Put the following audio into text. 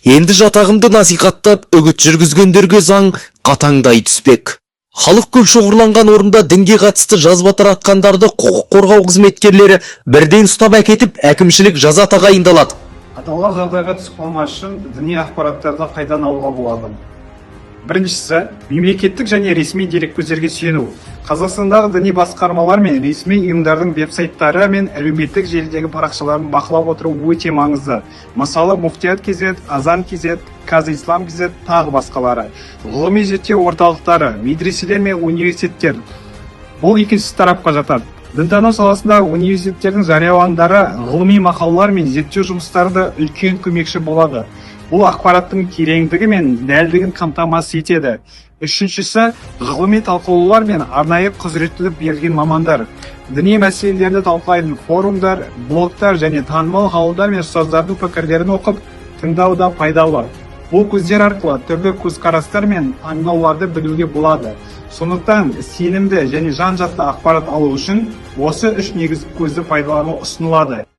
Енді жатағымды насихаттап үгіт жүргізгендерге заң қатаңдай түспек. Халық көп шоғырланған орында дінге қатысты жазба таратқандарды құқық қорғау қызметкерлері бірден ұстап әкетіп, әкімшілік жаза тағайындалады. Аталған жағдайға түсіп қалмас үшін діни ақпараттарды қайдан алуға болады? Біріншісі, мемлекеттік және ресми дереккөздерге сүйену. Қазақстандағы діни басқармалар мен ресми ұйымдардың веб-сайттары мен әлеуметтік желідегі парақшаларын бақылап отыру өте маңызды. Мысалы, Муфтият KZ, Азан KZ, Казислам KZ, тағы басқалары. Ғылыми зерттеу орталықтары, медреселер мен университеттер. Бұл екінші тарапқа жатады. Дінтану саласындағы университеттердің жарияландары ғылыми мақалалар мен зерттеу жұмыстарында үлкен көмекші болады. Бұл ақпараттың тереңдігі мен дәлдігін қамтамасыз етеді. Үшіншісі, ғылыми талқылаулар мен арнайы құзыреттілік берілген мамандар. Діни мәселелерді талқылайтын форумдар, блогтар және танымал ғалымдар мен ұстаздардың пікірлерін оқып, тыңдау да пайдалы. Бұл көздер арқылы түрлі көзқарастар мен аңдауларды білуге болады. Сондықтан сенімді және жан-жақты ақпарат алу үшін осы үш негізгі көзді пайдалану ұсынылады.